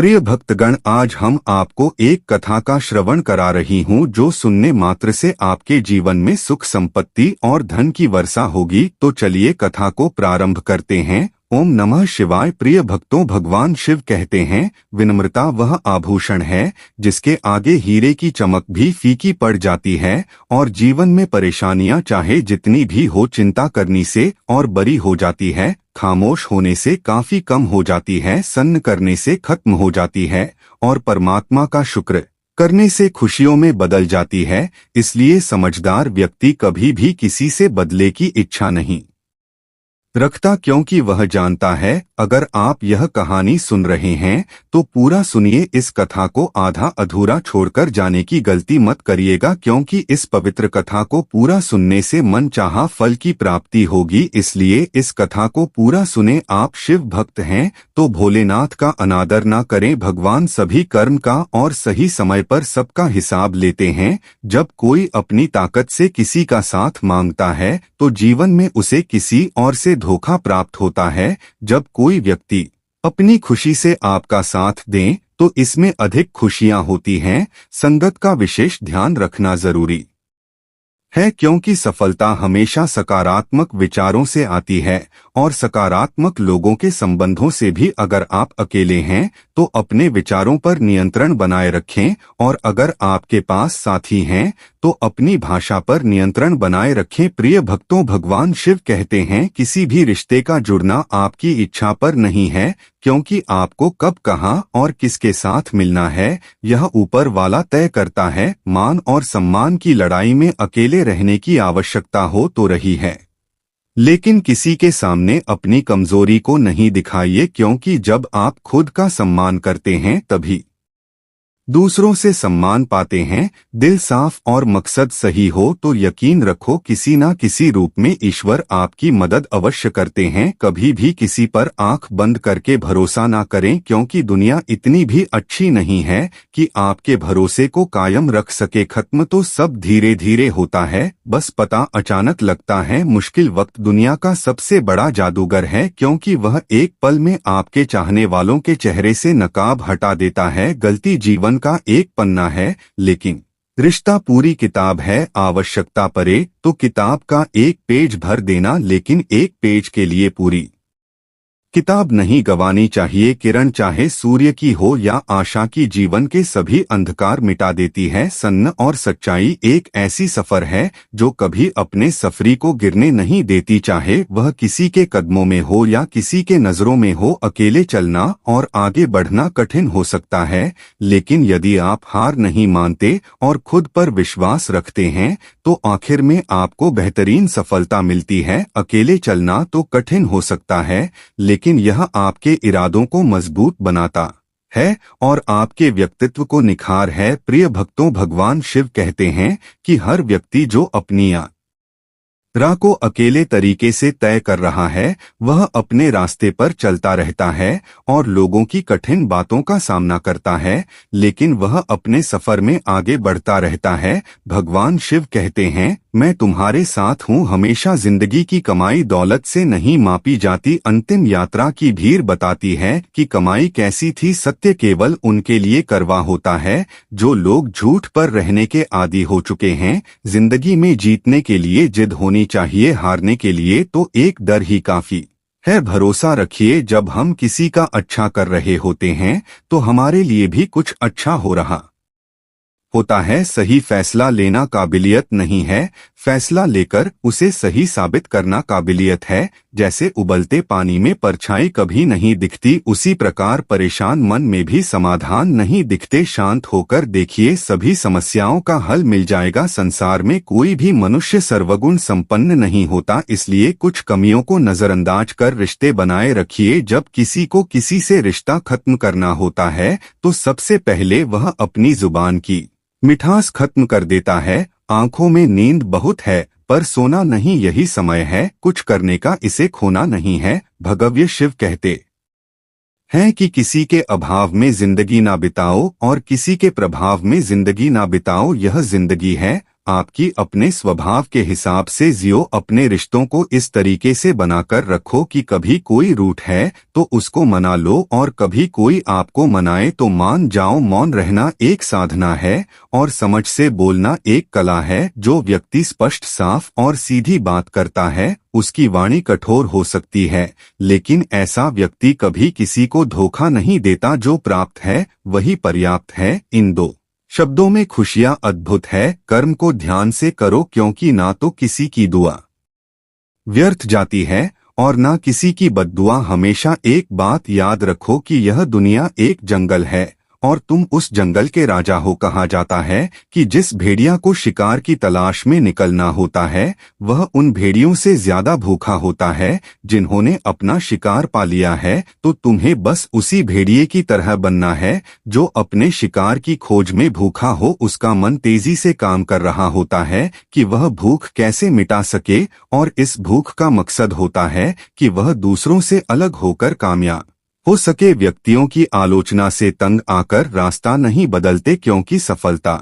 प्रिय भक्तगण, आज हम आपको एक कथा का श्रवण करा रही हूँ जो सुनने मात्र से आपके जीवन में सुख संपत्ति और धन की वर्षा होगी। तो चलिए कथा को प्रारंभ करते हैं। ओम नमः शिवाय। प्रिय भक्तों, भगवान शिव कहते हैं, विनम्रता वह आभूषण है जिसके आगे हीरे की चमक भी फीकी पड़ जाती है, और जीवन में परेशानियां चाहे जितनी भी हो चिंता करनी से और बरी हो जाती है, खामोश होने से काफी कम हो जाती है, सन्न करने से खत्म हो जाती है, और परमात्मा का शुक्र करने से खुशियों में बदल जाती है। इसलिए समझदार व्यक्ति कभी भी किसी से बदले की इच्छा नहीं रखता, क्योंकि वह जानता है अगर आप यह कहानी सुन रहे हैं तो पूरा सुनिए। इस कथा को आधा अधूरा छोड़कर जाने की गलती मत करिएगा, क्योंकि इस पवित्र कथा को पूरा सुनने से मन चाहा फल की प्राप्ति होगी। इसलिए इस कथा को पूरा सुने। आप शिव भक्त हैं तो भोलेनाथ का अनादर ना करें। भगवान सभी कर्म का और सही समय पर सबका हिसाब लेते हैं। जब कोई अपनी ताकत से किसी का साथ मांगता है तो जीवन में उसे किसी और से धोखा प्राप्त होता है। जब कोई व्यक्ति अपनी खुशी से आपका साथ दें तो इसमें अधिक खुशियां होती हैं। संगत का विशेष ध्यान रखना जरूरी है, क्योंकि सफलता हमेशा सकारात्मक विचारों से आती है, और सकारात्मक लोगों के संबंधों से भी। अगर आप अकेले हैं तो अपने विचारों पर नियंत्रण बनाए रखें, और अगर आपके पास साथी हैं तो अपनी भाषा पर नियंत्रण बनाए रखें। प्रिय भक्तों, भगवान शिव कहते हैं, किसी भी रिश्ते का जुड़ना आपकी इच्छा पर नहीं है, क्योंकि आपको कब, कहां और किसके साथ मिलना है यह ऊपर वाला तय करता है। मान और सम्मान की लड़ाई में अकेले रहने की आवश्यकता हो तो रही है, लेकिन किसी के सामने अपनी कमजोरी को नहीं दिखाइए, क्योंकि जब आप खुद का सम्मान करते हैं तभी दूसरों से सम्मान पाते हैं। दिल साफ और मकसद सही हो तो यकीन रखो किसी न किसी रूप में ईश्वर आपकी मदद अवश्य करते हैं। कभी भी किसी पर आंख बंद करके भरोसा ना करें, क्योंकि दुनिया इतनी भी अच्छी नहीं है कि आपके भरोसे को कायम रख सके। खत्म तो सब धीरे धीरे होता है, बस पता अचानक लगता है। मुश्किल वक्त दुनिया का सबसे बड़ा जादूगर है, क्योंकि वह एक पल में आपके चाहने वालों के चेहरे से नकाब हटा देता है। गलती जीवन का एक पन्ना है, लेकिन रिश्ता पूरी किताब है। आवश्यकता पड़े तो किताब का एक पेज भर देना, लेकिन एक पेज के लिए पूरी किताब नहीं गंवानी चाहिए। किरण चाहे सूर्य की हो या आशा की, जीवन के सभी अंधकार मिटा देती है। सन्न और सच्चाई एक ऐसी सफर है जो कभी अपने सफरी को गिरने नहीं देती, चाहे वह किसी के कदमों में हो या किसी के नजरों में हो। अकेले चलना और आगे बढ़ना कठिन हो सकता है, लेकिन यदि आप हार नहीं मानते और खुद पर विश्वास रखते हैं तो आखिर में आपको बेहतरीन सफलता मिलती है। अकेले चलना तो कठिन हो सकता है, लेकिन यह आपके इरादों को मजबूत बनाता है और आपके व्यक्तित्व को निखार है। प्रिय भक्तों, भगवान शिव कहते हैं कि हर व्यक्ति जो अपनी राह को अकेले तरीके से तय कर रहा है वह अपने रास्ते पर चलता रहता है और लोगों की कठिन बातों का सामना करता है, लेकिन वह अपने सफर में आगे बढ़ता रहता है। भगवान शिव कहते हैं, मैं तुम्हारे साथ हूँ हमेशा। जिंदगी की कमाई दौलत से नहीं मापी जाती। अंतिम यात्रा की भीड़ बताती है कि कमाई कैसी थी। सत्य केवल उनके लिए करवा होता है जो लोग झूठ पर रहने के आदी हो चुके हैं। जिंदगी में जीतने के लिए जिद होनी चाहिए, हारने के लिए तो एक डर ही काफी है। भरोसा रखिए, जब हम किसी का अच्छा कर रहे होते हैं तो हमारे लिए भी कुछ अच्छा हो रहा होता है। सही फैसला लेना काबिलियत नहीं है, फैसला लेकर उसे सही साबित करना काबिलियत है। जैसे उबलते पानी में परछाई कभी नहीं दिखती, उसी प्रकार परेशान मन में भी समाधान नहीं दिखते। शांत होकर देखिए, सभी समस्याओं का हल मिल जाएगा। संसार में कोई भी मनुष्य सर्वगुण संपन्न नहीं होता, इसलिए कुछ कमियों को नजरअंदाज कर रिश्ते बनाए रखिए। जब किसी को किसी से रिश्ता खत्म करना होता है तो सबसे पहले वह अपनी जुबान की मिठास खत्म कर देता है। आंखों में नींद बहुत है पर सोना नहीं, यही समय है कुछ करने का, इसे खोना नहीं है। भगवान शिव कहते हैं कि किसी के अभाव में जिंदगी ना बिताओ और किसी के प्रभाव में जिंदगी ना बिताओ। यह जिंदगी है, आपकी अपने स्वभाव के हिसाब से जियो। अपने रिश्तों को इस तरीके से बनाकर रखो कि कभी कोई रूठ है तो उसको मना लो और कभी कोई आपको मनाए तो मान जाओ। मौन रहना एक साधना है और समझ से बोलना एक कला है। जो व्यक्ति स्पष्ट, साफ और सीधी बात करता है उसकी वाणी कठोर हो सकती है, लेकिन ऐसा व्यक्ति कभी किसी को धोखा नहीं देता। जो प्राप्त है वही पर्याप्त है। इन दो शब्दों में खुशियां अद्भुत है। कर्म को ध्यान से करो, क्योंकि ना तो किसी की दुआ व्यर्थ जाती है और ना किसी की बद्दुआ। हमेशा एक बात याद रखो कि यह दुनिया एक जंगल है और तुम उस जंगल के राजा हो। कहा जाता है कि जिस भेड़िया को शिकार की तलाश में निकलना होता है वह उन भेड़ियों से ज्यादा भूखा होता है जिन्होंने अपना शिकार पा लिया है। तो तुम्हें बस उसी भेड़िए की तरह बनना है जो अपने शिकार की खोज में भूखा हो। उसका मन तेजी से काम कर रहा होता है कि वह भूख कैसे मिटा सके, और इस भूख का मकसद होता है कि वह दूसरों से अलग होकर कामयाब हो सके। व्यक्तियों की आलोचना से तंग आकर रास्ता नहीं बदलते, क्योंकि सफलता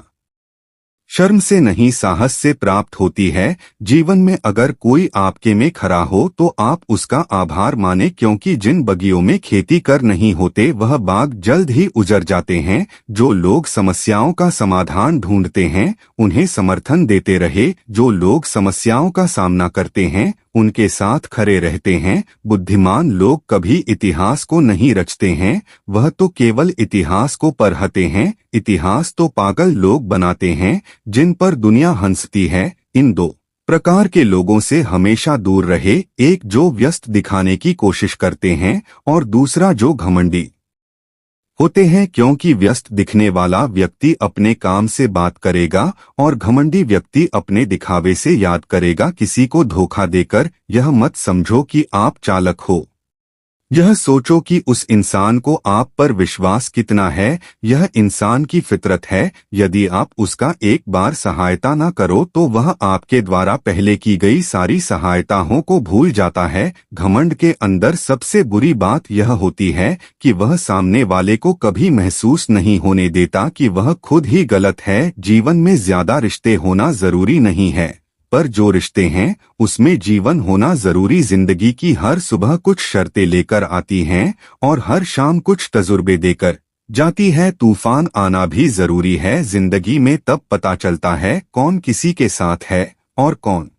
शर्म से नहीं साहस से प्राप्त होती है। जीवन में अगर कोई आपके में खरा हो तो आप उसका आभार माने, क्योंकि जिन बगियों में खेती कर नहीं होते वह बाग जल्द ही उजड़ जाते हैं। जो लोग समस्याओं का समाधान ढूंढते हैं उन्हें समर्थन देते रहे। जो लोग समस्याओं का सामना करते हैं उनके साथ खड़े रहते हैं। बुद्धिमान लोग कभी इतिहास को नहीं रचते हैं, वह तो केवल इतिहास को पढ़ते हैं। इतिहास तो पागल लोग बनाते हैं जिन पर दुनिया हंसती है। इन दो प्रकार के लोगों से हमेशा दूर रहे, एक जो व्यस्त दिखाने की कोशिश करते हैं और दूसरा जो घमंडी होते हैं, क्योंकि व्यस्त दिखने वाला व्यक्ति अपने काम से बात करेगा और घमंडी व्यक्ति अपने दिखावे से याद करेगा। किसी को धोखा देकर यह मत समझो कि आप चालाक हो, यह सोचो कि उस इंसान को आप पर विश्वास कितना है। यह इंसान की फितरत है। यदि आप उसका एक बार सहायता न करो तो वह आपके द्वारा पहले की गई सारी सहायताओं को भूल जाता है। घमंड के अंदर सबसे बुरी बात यह होती है कि वह सामने वाले को कभी महसूस नहीं होने देता कि वह खुद ही गलत है। जीवन में ज्यादा रिश्ते होना जरूरी नहीं है, पर जो रिश्ते हैं उसमें जीवन होना जरूरी। जिंदगी की हर सुबह कुछ शर्तें लेकर आती हैं और हर शाम कुछ तजुर्बे देकर जाती है। तूफान आना भी जरूरी है। जिंदगी में तब पता चलता है कौन किसी के साथ है और कौन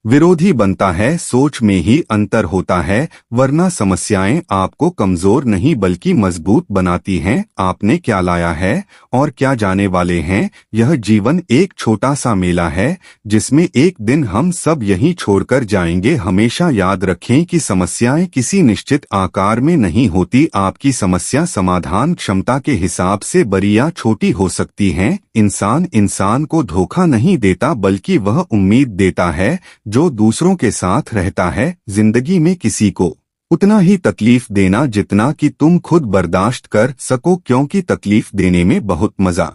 विरोधी बनता है। सोच में ही अंतर होता है, वरना समस्याएं आपको कमजोर नहीं बल्कि मजबूत बनाती हैं। आपने क्या लाया है और क्या जाने वाले हैं। यह जीवन एक छोटा सा मेला है जिसमें एक दिन हम सब यहीं छोड़कर जाएंगे। हमेशा याद रखें कि समस्याएं किसी निश्चित आकार में नहीं होती। आपकी समस्या समाधान क्षमता के हिसाब से बड़ी या छोटी हो सकती है। इंसान को धोखा नहीं देता बल्कि वह उम्मीद देता है जो दूसरों के साथ रहता है। जिंदगी में किसी को उतना ही तकलीफ देना जितना कि तुम खुद बर्दाश्त कर सको, क्योंकि तकलीफ देने में बहुत मजा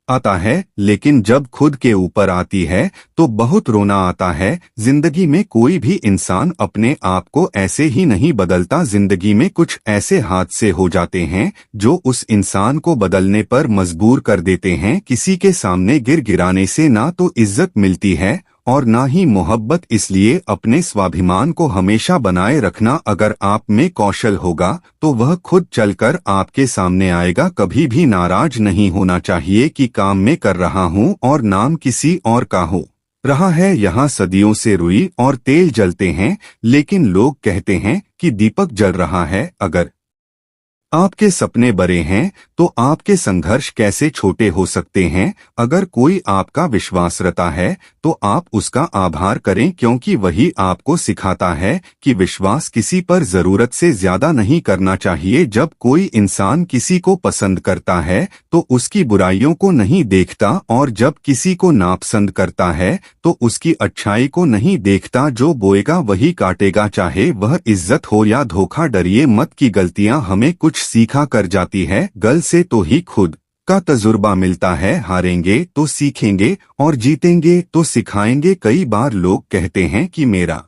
आता है, लेकिन जब खुद के ऊपर आती है तो बहुत रोना आता है। जिंदगी में कोई भी इंसान अपने आप को ऐसे ही नहीं बदलता। जिंदगी में कुछ ऐसे हादसे हो जाते हैं जो उस इंसान को बदलने पर मजबूर कर देते हैं। किसी के सामने गिराने से ना तो इज्जत मिलती है और ना ही मोहब्बत। इसलिए अपने स्वाभिमान को हमेशा बनाए रखना। अगर आप में कौशल होगा तो वह खुद चलकर आपके सामने आएगा। कभी भी नाराज नहीं होना चाहिए कि काम में कर रहा हूं और नाम किसी और का हो रहा है। यहाँ सदियों से रुई और तेल जलते हैं, लेकिन लोग कहते हैं कि दीपक जल रहा है। अगर आपके सपने बड़े हैं तो आपके संघर्ष कैसे छोटे हो सकते हैं। अगर कोई आपका विश्वास रखता है तो आप उसका आभार करें, क्योंकि वही आपको सिखाता है कि विश्वास किसी पर जरूरत से ज्यादा नहीं करना चाहिए। जब कोई इंसान किसी को पसंद करता है तो उसकी बुराइयों को नहीं देखता, और जब किसी को नापसंद करता है तो उसकी अच्छाई को नहीं देखता। जो बोएगा वही काटेगा, चाहे वह इज्जत हो या धोखा। डरिए मत कि गलतियां हमें कुछ सीखा कर जाती है। गल से तो ही खुद का तजुर्बा मिलता है। हारेंगे तो सीखेंगे और जीतेंगे तो सिखाएंगे। कई बार लोग कहते हैं कि मेरा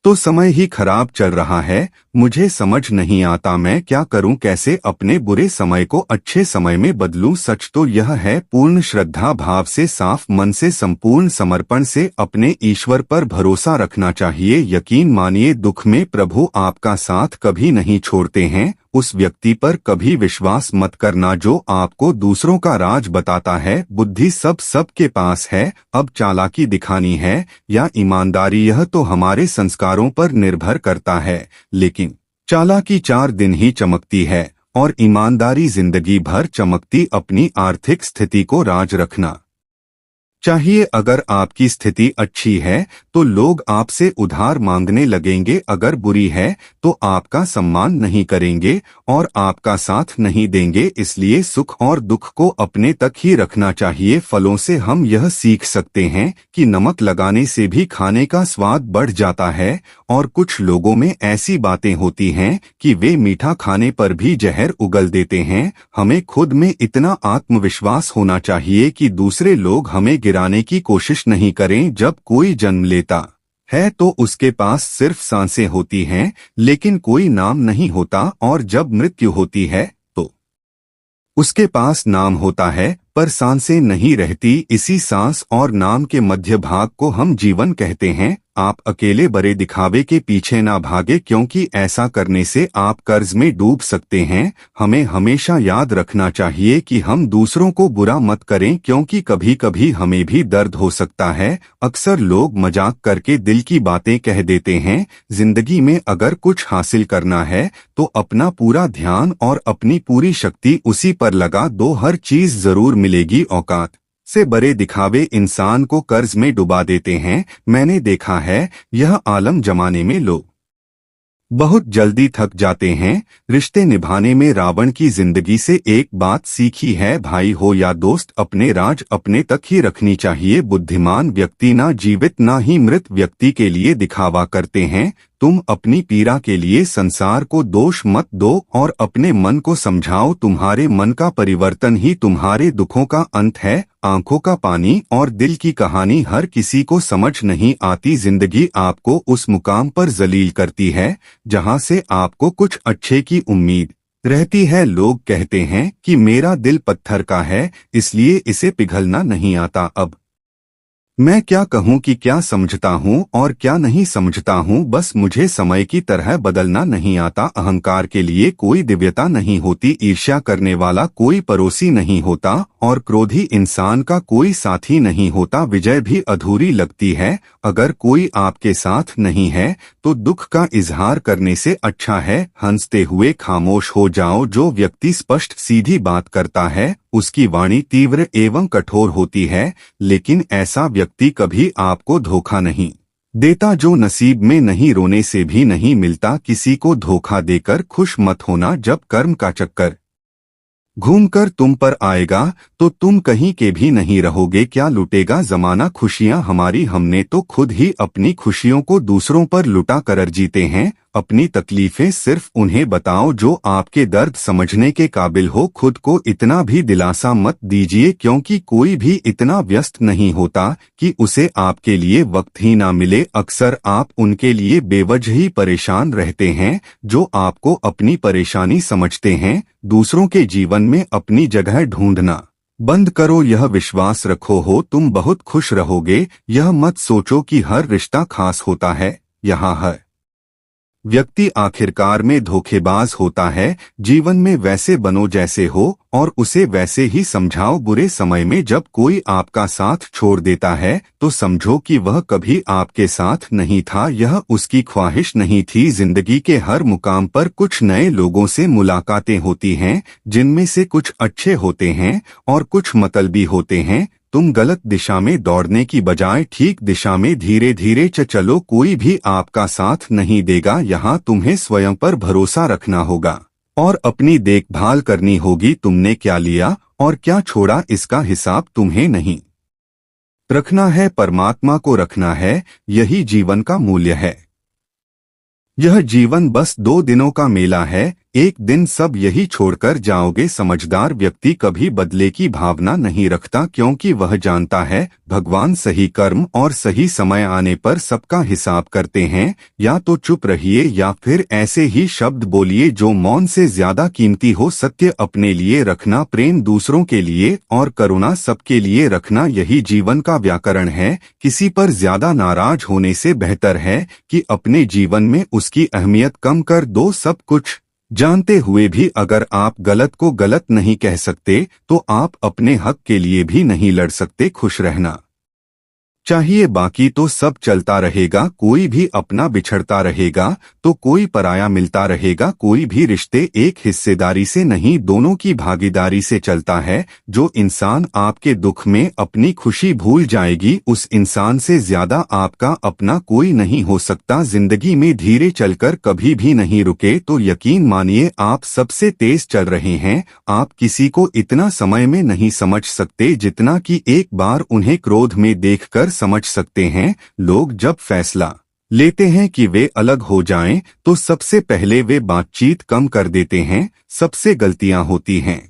तो समय ही खराब चल रहा है। मुझे समझ नहीं आता मैं क्या करूं, कैसे अपने बुरे समय को अच्छे समय में बदलूं। सच तो यह है, पूर्ण श्रद्धा भाव से, साफ मन से, संपूर्ण समर्पण से अपने ईश्वर पर भरोसा रखना चाहिए। यकीन मानिए, दुख में प्रभु आपका साथ कभी नहीं छोड़ते हैं। उस व्यक्ति पर कभी विश्वास मत करना जो आपको दूसरों का राज बताता है। बुद्धि सबके पास है, अब चालाकी दिखानी है या ईमानदारी, यह तो हमारे संस्कारों पर निर्भर करता है। लेकिन चालाकी 4 दिन ही चमकती है और ईमानदारी जिंदगी भर चमकती। अपनी आर्थिक स्थिति को राज रखना चाहिए। अगर आपकी स्थिति अच्छी है तो लोग आपसे उधार मांगने लगेंगे, अगर बुरी है तो आपका सम्मान नहीं करेंगे और आपका साथ नहीं देंगे। इसलिए सुख और दुख को अपने तक ही रखना चाहिए। फलों से हम यह सीख सकते हैं कि नमक लगाने से भी खाने का स्वाद बढ़ जाता है, और कुछ लोगों में ऐसी बातें होती हैं कि वे मीठा खाने पर भी जहर उगल देते हैं। हमें खुद में इतना आत्मविश्वास होना चाहिए कि दूसरे लोग हमें गिराने की कोशिश नहीं करें। जब कोई जन्म लेता है तो उसके पास सिर्फ सांसें होती हैं, लेकिन कोई नाम नहीं होता, और जब मृत्यु होती है तो उसके पास नाम होता है पर सांसें नहीं रहती। इसी सांस और नाम के मध्य भाग को हम जीवन कहते हैं। आप अकेले बड़े दिखावे के पीछे ना भागे, क्योंकि ऐसा करने से आप कर्ज में डूब सकते हैं। हमें हमेशा याद रखना चाहिए कि हम दूसरों को बुरा मत करें, क्योंकि कभी कभी हमें भी दर्द हो सकता है। अक्सर लोग मजाक करके दिल की बातें कह देते हैं। जिंदगी में अगर कुछ हासिल करना है तो अपना पूरा ध्यान और अपनी पूरी शक्ति उसी पर लगा दो, हर चीज जरूर मिलेगी। औकात से बड़े दिखावे इंसान को कर्ज में डुबा देते हैं। मैंने देखा है, यह आलम जमाने में लोग बहुत जल्दी थक जाते हैं। रिश्ते निभाने में रावण की जिंदगी से एक बात सीखी है, भाई हो या दोस्त, अपने राज अपने तक ही रखनी चाहिए। बुद्धिमान व्यक्ति ना जीवित ना ही मृत व्यक्ति के लिए दिखावा करते हैं। तुम अपनी पीड़ा के लिए संसार को दोष मत दो और अपने मन को समझाओ। तुम्हारे मन का परिवर्तन ही तुम्हारे दुखों का अंत है। आंखों का पानी और दिल की कहानी हर किसी को समझ नहीं आती। जिंदगी आपको उस मुकाम पर जलील करती है जहां से आपको कुछ अच्छे की उम्मीद रहती है। लोग कहते हैं कि मेरा दिल पत्थर का है, इसलिए इसे पिघलना नहीं आता। अब मैं क्या कहूँ कि क्या समझता हूँ और क्या नहीं समझता हूँ, बस मुझे समय की तरह बदलना नहीं आता। अहंकार के लिए कोई दिव्यता नहीं होती, ईर्ष्या करने वाला कोई पड़ोसी नहीं होता और क्रोधी इंसान का कोई साथी नहीं होता। विजय भी अधूरी लगती है। अगर कोई आपके साथ नहीं है तो दुख का इजहार करने से अच्छा है हंसते हुए खामोश हो जाओ। जो व्यक्ति स्पष्ट सीधी बात करता है उसकी वाणी तीव्र एवं कठोर होती है, लेकिन ऐसा व्यक्ति कभी आपको धोखा नहीं देता। जो नसीब में नहीं, रोने से भी नहीं मिलता। किसी को धोखा देकर खुश मत होना। जब कर्म का चक्कर घूमकर तुम पर आएगा तो तुम कहीं के भी नहीं रहोगे। क्या लुटेगा जमाना खुशियां हमारी, हमने तो खुद ही अपनी खुशियों को दूसरों पर लुटा कर जीते हैं। अपनी तकलीफें सिर्फ उन्हें बताओ जो आपके दर्द समझने के काबिल हो। खुद को इतना भी दिलासा मत दीजिए, क्योंकि कोई भी इतना व्यस्त नहीं होता कि उसे आपके लिए वक्त ही ना मिले। अक्सर आप उनके लिए बेवजह ही परेशान रहते हैं जो आपको अपनी परेशानी समझते हैं। दूसरों के जीवन में अपनी जगह ढूंढना बंद करो। यह विश्वास रखो हो तुम बहुत खुश रहोगे। यह मत सोचो कि हर रिश्ता खास होता है। यहाँ है व्यक्ति आखिरकार में धोखेबाज होता है। जीवन में वैसे बनो जैसे हो और उसे वैसे ही समझाओ। बुरे समय में जब कोई आपका साथ छोड़ देता है तो समझो कि वह कभी आपके साथ नहीं था, यह उसकी ख्वाहिश नहीं थी। जिंदगी के हर मुकाम पर कुछ नए लोगों से मुलाकातें होती हैं, जिनमें से कुछ अच्छे होते हैं और कुछ मतलबी होते हैं। तुम गलत दिशा में दौड़ने की बजाय ठीक दिशा में धीरे धीरे चलो। कोई भी आपका साथ नहीं देगा। यहाँ तुम्हें स्वयं पर भरोसा रखना होगा और अपनी देखभाल करनी होगी। तुमने क्या लिया और क्या छोड़ा इसका हिसाब तुम्हें नहीं रखना है, परमात्मा को रखना है। यही जीवन का मूल्य है। यह जीवन बस 2 दिनों का मेला है, एक दिन सब यही छोड़कर जाओगे। समझदार व्यक्ति कभी बदले की भावना नहीं रखता, क्योंकि वह जानता है भगवान सही कर्म और सही समय आने पर सबका हिसाब करते हैं। या तो चुप रहिए या फिर ऐसे ही शब्द बोलिए जो मौन से ज्यादा कीमती हो। सत्य अपने लिए रखना, प्रेम दूसरों के लिए और करुणा सबके लिए रखना, यही जीवन का व्याकरण है। किसी पर ज्यादा नाराज होने से बेहतर है कि अपने जीवन में उसकी अहमियत कम कर दो। सब कुछ जानते हुए भी अगर आप गलत को गलत नहीं कह सकते तो आप अपने हक के लिए भी नहीं लड़ सकते। खुश रहना चाहिए, बाकी तो सब चलता रहेगा। कोई भी अपना बिछड़ता रहेगा तो कोई पराया मिलता रहेगा। कोई भी रिश्ते एक हिस्सेदारी से नहीं, दोनों की भागीदारी से चलता है। जो इंसान आपके दुख में अपनी खुशी भूल जाएगी, उस इंसान से ज्यादा आपका अपना कोई नहीं हो सकता। जिंदगी में धीरे चलकर कभी भी नहीं रुके तो यकीन मानिए आप सबसे तेज चल रहे हैं। आप किसी को इतना समय में नहीं समझ सकते जितना कि एक बार उन्हें क्रोध में देखकर समझ सकते हैं। लोग जब फैसला लेते हैं कि वे अलग हो जाएं, तो सबसे पहले वे बातचीत कम कर देते हैं। सबसे गलतियां होती हैं,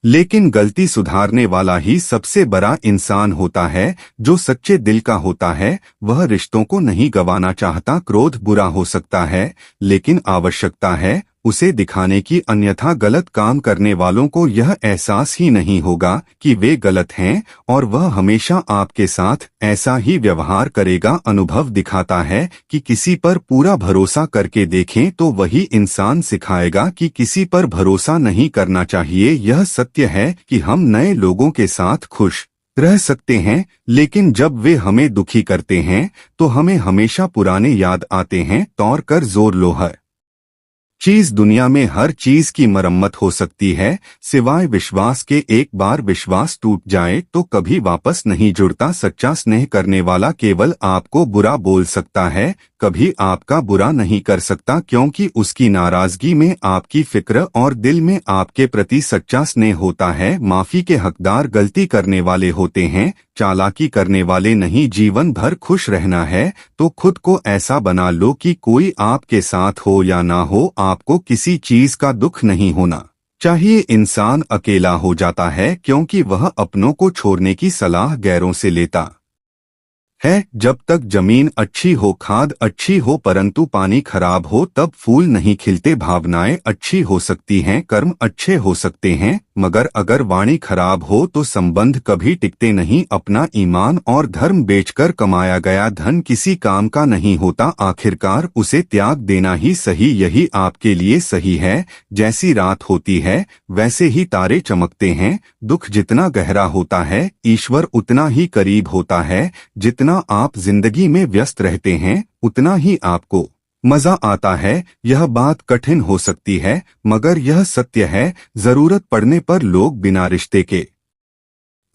लेकिन गलती सुधारने वाला ही सबसे बड़ा इंसान होता है। जो सच्चे दिल का होता है वह रिश्तों को नहीं गंवाना चाहता। क्रोध बुरा हो सकता है, लेकिन आवश्यकता है उसे दिखाने की, अन्यथा गलत काम करने वालों को यह एहसास ही नहीं होगा कि वे गलत हैं और वह हमेशा आपके साथ ऐसा ही व्यवहार करेगा। अनुभव दिखाता है कि किसी पर पूरा भरोसा करके देखें तो वही इंसान सिखाएगा कि किसी पर भरोसा नहीं करना चाहिए। यह सत्य है कि हम नए लोगों के साथ खुश रह सकते हैं, लेकिन जब वे हमें दुखी करते हैं तो हमें हमेशा पुराने याद आते हैं। तौर कर जोर लो है चीज, दुनिया में हर चीज की मरम्मत हो सकती है सिवाय विश्वास के। एक बार विश्वास टूट जाए तो कभी वापस नहीं जुड़ता। सच्चा स्नेह करने वाला केवल आपको बुरा बोल सकता है, कभी आपका बुरा नहीं कर सकता, क्योंकि उसकी नाराजगी में आपकी फिक्र और दिल में आपके प्रति सच्चा स्नेह होता है। माफी के हकदार गलती करने वाले होते हैं, चालाकी करने वाले नहीं। जीवन भर खुश रहना है तो खुद को ऐसा बना लो कि कोई आपके साथ हो या ना हो, आपको किसी चीज का दुख नहीं होना चाहिए। इंसान अकेला हो जाता है क्योंकि वह अपनों को छोड़ने की सलाह गैरों से लेता है। जब तक जमीन अच्छी हो, खाद अच्छी हो, परंतु पानी खराब हो तब फूल नहीं खिलते। भावनाएं अच्छी हो सकती हैं, कर्म अच्छे हो सकते हैं, मगर अगर वाणी खराब हो तो संबंध कभी टिकते नहीं। अपना ईमान और धर्म बेचकर कमाया गया धन किसी काम का नहीं होता। आखिरकार उसे त्याग देना ही सही, यही आपके लिए सही है। जैसी रात होती है वैसे ही तारे चमकते हैं। दुख जितना गहरा होता है ईश्वर उतना ही करीब होता है। जितना आप जिंदगी में व्यस्त रहते हैं उतना ही आपको मजा आता है। यह बात कठिन हो सकती है मगर यह सत्य है। जरूरत पड़ने पर लोग बिना रिश्ते के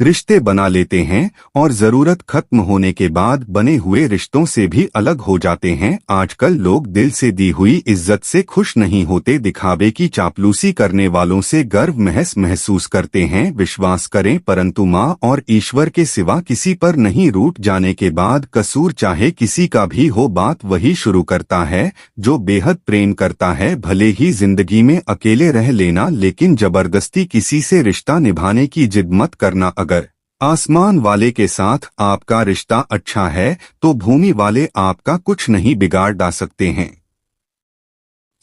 रिश्ते बना लेते हैं और जरूरत खत्म होने के बाद बने हुए रिश्तों से भी अलग हो जाते हैं। आजकल लोग दिल से दी हुई इज्जत से खुश नहीं होते, दिखावे की चापलूसी करने वालों से गर्व महसूस करते हैं। विश्वास करें परंतु माँ और ईश्वर के सिवा किसी पर नहीं। रूठ जाने के बाद कसूर चाहे किसी का भी हो, बात वही शुरू करता है जो बेहद प्रेम करता है। भले ही जिंदगी में अकेले रह लेना, लेकिन जबरदस्ती किसी से रिश्ता निभाने की जिद मत करना। अगर आसमान वाले के साथ आपका रिश्ता अच्छा है तो भूमि वाले आपका कुछ नहीं बिगाड़ ला सकते हैं।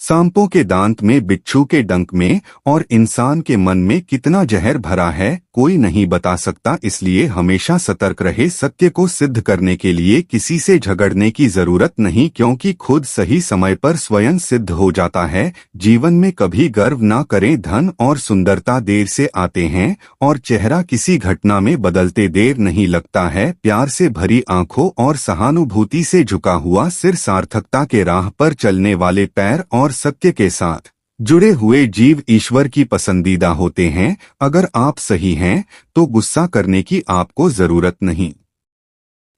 सांपों के दांत में, बिच्छू के डंक में और इंसान के मन में कितना जहर भरा है कोई नहीं बता सकता। इसलिए हमेशा सतर्क रहे। सत्य को सिद्ध करने के लिए किसी से झगड़ने की जरूरत नहीं, क्योंकि खुद सही समय पर स्वयं सिद्ध हो जाता है। जीवन में कभी गर्व ना करें। धन और सुंदरता देर से आते हैं और चेहरा किसी घटना में बदलते देर नहीं लगता है। प्यार से भरी आंखों और सहानुभूति से झुका हुआ सिर, सार्थकता के राह पर चलने वाले पैर और सत्य के साथ जुड़े हुए जीव ईश्वर की पसंदीदा होते हैं। अगर आप सही हैं तो गुस्सा करने की आपको जरूरत नहीं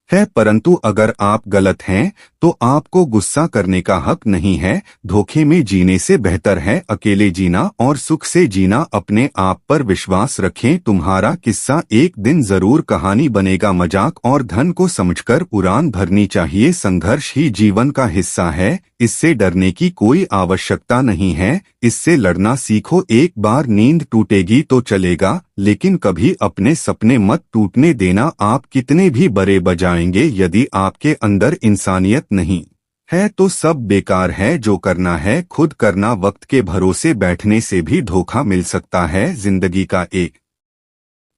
है, परंतु अगर आप गलत हैं तो आपको गुस्सा करने का हक नहीं है। धोखे में जीने से बेहतर है अकेले जीना और सुख से जीना। अपने आप पर विश्वास रखें, तुम्हारा किस्सा एक दिन जरूर कहानी बनेगा। मजाक और धन को समझकर उड़ान भरनी चाहिए। संघर्ष ही जीवन का हिस्सा है, इससे डरने की कोई आवश्यकता नहीं है। इससे लड़ना सीखो। एक बार नींद टूटेगी तो चलेगा, लेकिन कभी अपने सपने मत टूटने देना। आप कितने भी बड़े बजाएंगे, यदि आपके अंदर इंसानियत नहीं है तो सब बेकार है। जो करना है खुद करना। वक्त के भरोसे बैठने से भी धोखा मिल सकता है। जिंदगी का एक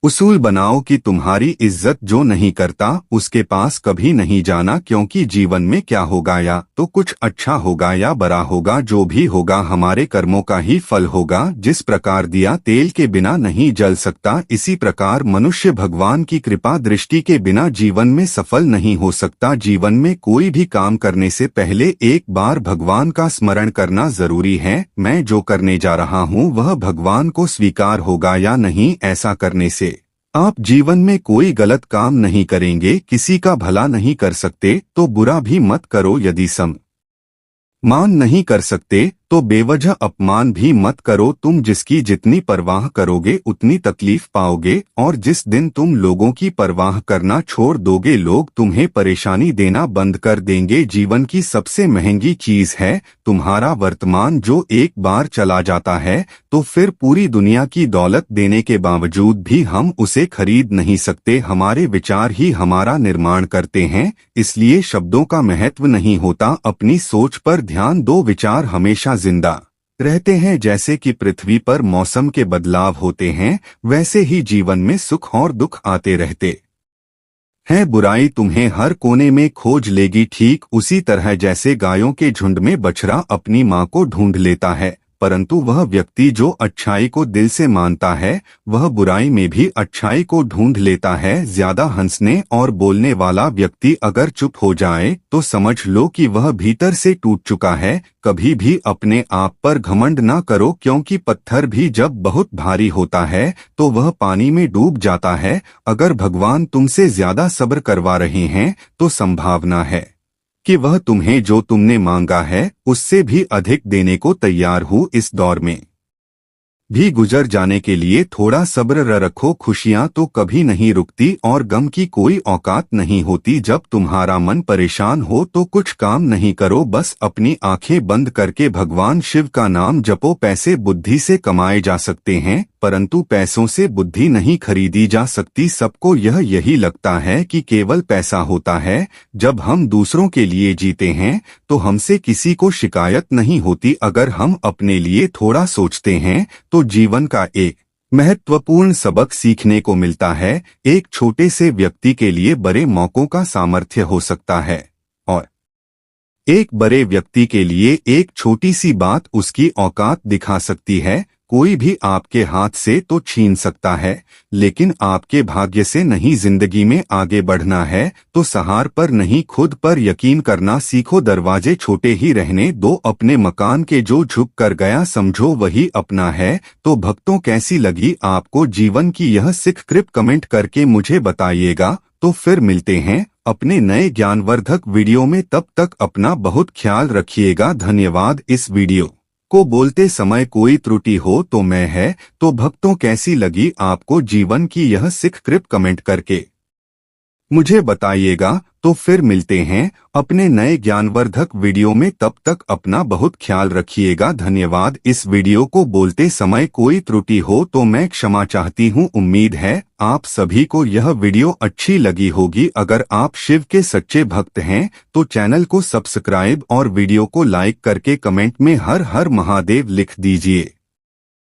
उसूल बनाओ कि तुम्हारी इज्जत जो नहीं करता उसके पास कभी नहीं जाना, क्योंकि जीवन में क्या होगा, या तो कुछ अच्छा होगा या बुरा होगा। जो भी होगा हमारे कर्मों का ही फल होगा। जिस प्रकार दिया तेल के बिना नहीं जल सकता, इसी प्रकार मनुष्य भगवान की कृपा दृष्टि के बिना जीवन में सफल नहीं हो सकता। जीवन में कोई भी काम करने से पहले एक बार भगवान का स्मरण करना जरूरी है। मैं जो करने जा रहा हूँ वह भगवान को स्वीकार होगा या नहीं। ऐसा करने से आप जीवन में कोई गलत काम नहीं करेंगे। किसी का भला नहीं कर सकते तो बुरा भी मत करो। यदि मान नहीं कर सकते तो बेवजह अपमान भी मत करो। तुम जिसकी जितनी परवाह करोगे उतनी तकलीफ पाओगे, और जिस दिन तुम लोगों की परवाह करना छोड़ दोगे लोग तुम्हें परेशानी देना बंद कर देंगे। जीवन की सबसे महंगी चीज है तुम्हारा वर्तमान, जो एक बार चला जाता है तो फिर पूरी दुनिया की दौलत देने के बावजूद भी हम उसे खरीद नहीं सकते। हमारे विचार ही हमारा निर्माण करते हैं, इसलिए शब्दों का महत्व नहीं होता। अपनी सोच पर ध्यान दो। विचार हमेशा जिंदा रहते हैं। जैसे कि पृथ्वी पर मौसम के बदलाव होते हैं, वैसे ही जीवन में सुख और दुख आते रहते हैं। बुराई तुम्हें हर कोने में खोज लेगी, ठीक उसी तरह जैसे गायों के झुंड में बछड़ा अपनी मां को ढूंढ लेता है। परंतु वह व्यक्ति जो अच्छाई को दिल से मानता है वह बुराई में भी अच्छाई को ढूंढ लेता है। ज्यादा हंसने और बोलने वाला व्यक्ति अगर चुप हो जाए तो समझ लो कि वह भीतर से टूट चुका है। कभी भी अपने आप पर घमंड ना करो, क्योंकि पत्थर भी जब बहुत भारी होता है तो वह पानी में डूब जाता है। अगर भगवान तुमसे ज्यादा सब्र करवा रहे हैं तो संभावना है कि वह तुम्हें जो तुमने मांगा है उससे भी अधिक देने को तैयार हूँ। इस दौर में भी गुजर जाने के लिए थोड़ा सब्र रखो। खुशियां तो कभी नहीं रुकती और गम की कोई औकात नहीं होती। जब तुम्हारा मन परेशान हो तो कुछ काम नहीं करो, बस अपनी आंखें बंद करके भगवान शिव का नाम जपो। पैसे बुद्धि से कमाए जा सकते हैं, परंतु पैसों से बुद्धि नहीं खरीदी जा सकती। सबको यही लगता है कि केवल पैसा होता है। जब हम दूसरों के लिए जीते हैं तो हमसे किसी को शिकायत नहीं होती। अगर हम अपने लिए थोड़ा सोचते हैं तो जीवन का एक महत्वपूर्ण सबक सीखने को मिलता है। एक छोटे से व्यक्ति के लिए बड़े मौकों का सामर्थ्य हो सकता है, और एक बड़े व्यक्ति के लिए एक छोटी सी बात उसकी औकात दिखा सकती है। कोई भी आपके हाथ से तो छीन सकता है, लेकिन आपके भाग्य से नहीं। जिंदगी में आगे बढ़ना है तो सहार पर नहीं खुद पर यकीन करना सीखो। दरवाजे छोटे ही रहने दो अपने मकान के, जो झुक कर गया समझो वही अपना है। तो भक्तों, कैसी लगी आपको जीवन की यह सिख? कृपया कमेंट करके मुझे बताइएगा। तो फिर मिलते हैं अपने नए ज्ञानवर्धक वीडियो में। तब तक अपना बहुत ख्याल रखिएगा। धन्यवाद। इस वीडियो को बोलते समय कोई त्रुटि हो तो मैं है। तो भक्तों, कैसी लगी आपको जीवन की यह सिख? कृपया कमेंट करके मुझे बताइएगा। तो फिर मिलते हैं अपने नए ज्ञानवर्धक वीडियो में। तब तक अपना बहुत ख्याल रखिएगा। धन्यवाद। इस वीडियो को बोलते समय कोई त्रुटि हो तो मैं क्षमा चाहती हूँ। उम्मीद है आप सभी को यह वीडियो अच्छी लगी होगी। अगर आप शिव के सच्चे भक्त हैं तो चैनल को सब्सक्राइब और वीडियो को लाइक करके कमेंट में हर हर महादेव लिख दीजिए।